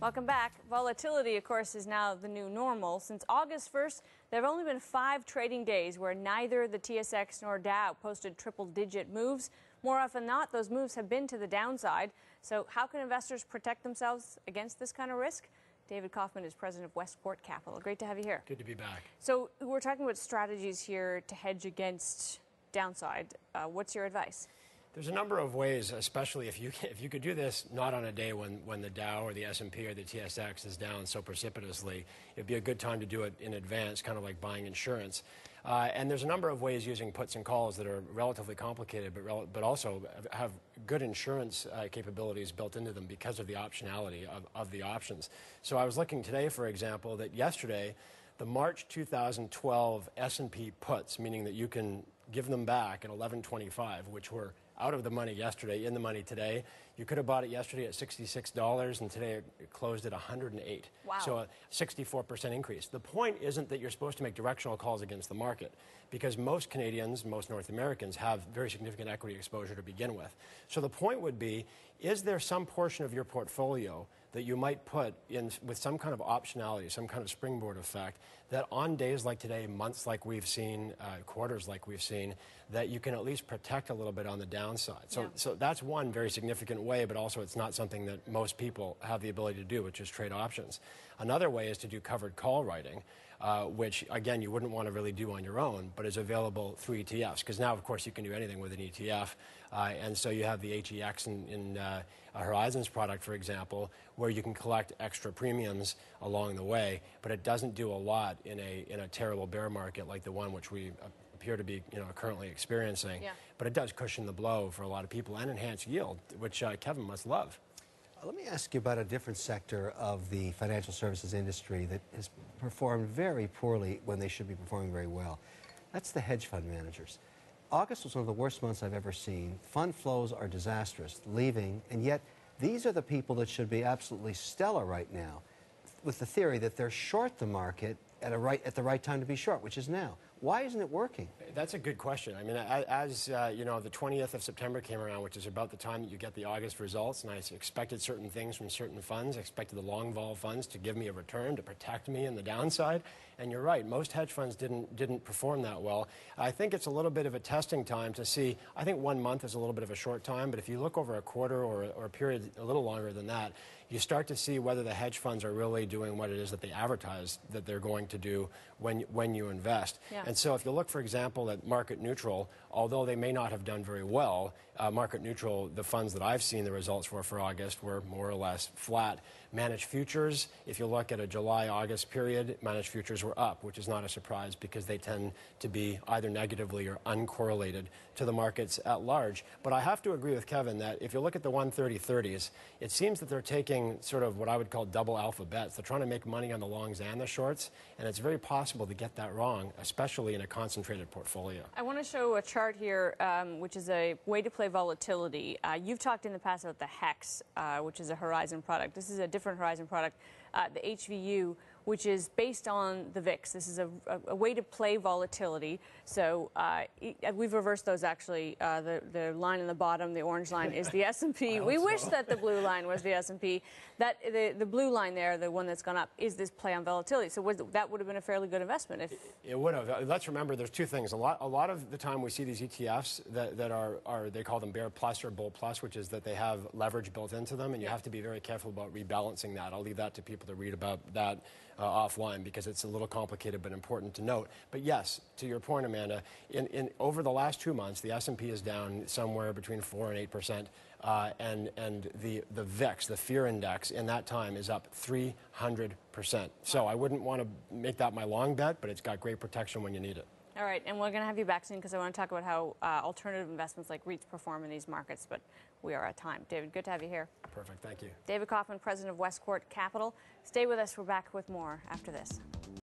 Welcome back. Volatility, of course, is now the new normal. Since August 1st, there have only been 5 trading days where neither the TSX nor Dow posted triple-digit moves. More often than not, those moves have been to the downside. So how can investors protect themselves against this kind of risk? David Kaufman is president of Westcourt Capital. Great to have you here. Good to be back. So we're talking about strategies here to hedge against downside. What's your advice? There's a number of ways, especially if you could do this not on a day when the Dow or the S&P or the TSX is down so precipitously. It'd be a good time to do it in advance, kind of like buying insurance. And there's a number of ways using puts and calls that are relatively complicated, but also have good insurance capabilities built into them because of the optionality of the options. So I was looking today, for example, that yesterday the March 2012 S&P puts, meaning that you can give them back at 11.25, which were out of the money yesterday, in the money today. You could have bought it yesterday at $66, and today it closed at $108. Wow. So a 64% increase. The point isn't that you're supposed to make directional calls against the market, because most Canadians, most North Americans have very significant equity exposure to begin with. So the point would be, is there some portion of your portfolio that you might put in with some kind of optionality, some kind of springboard effect, that on days like today, months like we've seen, quarters like we've seen, that you can at least protect a little bit on the downside. So that's one very significant way, but also it's not something that most people have the ability to do, which is trade options. Another way is to do covered call writing, which, again, you wouldn't want to really do on your own, but is available through ETFs, because now, of course, you can do anything with an ETF. And so you have the HEX in a Horizons product, for example, where you can collect extra premiums along the way, but it doesn't do a lot in a terrible bear market like the one which we appear to be currently experiencing. Yeah. But it does cushion the blow for a lot of people and enhance yield, which Kevin must love. Let me ask you about a different sector of the financial services industry that has performed very poorly when they should be performing very well. That's the hedge fund managers. August was one of the worst months I've ever seen. Fund flows are disastrous, leaving, and yet these are the people that should be absolutely stellar right now, with the theory that they're short the market at the right time to be short, which is now. Why isn't it working? That's a good question. I mean, as the 20th of September came around, which is about the time that you get the August results, and I expected certain things from certain funds. I expected the long vol funds to give me a return, to protect me in the downside. And you're right, most hedge funds didn't perform that well. I think it's a little bit of a testing time to see. I think 1 month is a little bit of a short time, but if you look over a quarter or a period a little longer than that, you start to see whether the hedge funds are really doing what it is that they advertise that they're going to do when you invest. Yeah. And so if you look, for example, at market neutral, although they may not have done very well, market neutral, the funds that I've seen the results for August were more or less flat. Managed futures, if you look at a July-August period, managed futures were up, which is not a surprise because they tend to be either negatively or uncorrelated to the markets at large. But I have to agree with Kevin that if you look at the 130-30s, it seems that they're taking sort of what I would call double alpha bets. They're trying to make money on the longs and the shorts, and it's very possible to get that wrong, especially in a concentrated portfolio. I want to show a chart here, which is a way to play volatility. You've talked in the past about the HEX, which is a Horizon product. This is a different Horizon product, the HVU, which is based on the VIX. This is a way to play volatility. So we've reversed those, actually. The line in the bottom, the orange line, is the S&P. We wish that the blue line was the S&P. The blue line there, the one that's gone up, is this play on volatility. So that would have been a fairly good investment. It would have. Let's remember there's two things. A lot of the time we see these ETFs that are they call them Bear Plus or Bull Plus, which is that they have leverage built into them, and you have to be very careful about rebalancing that. I'll leave that to people to read about that offline because it's a little complicated but important to note. But yes, to your point, Amanda, in over the last 2 months, the S&P is down somewhere between 4 and 8%, and the VIX, the fear index, in that time is up 300%. So I wouldn't want to make that my long bet, but it's got great protection when you need it. All right, and we're going to have you back soon because I want to talk about how alternative investments like REITs perform in these markets, but we are at time. David, good to have you here. Perfect, thank you. David Kaufman, president of Westcourt Capital. Stay with us. We're back with more after this.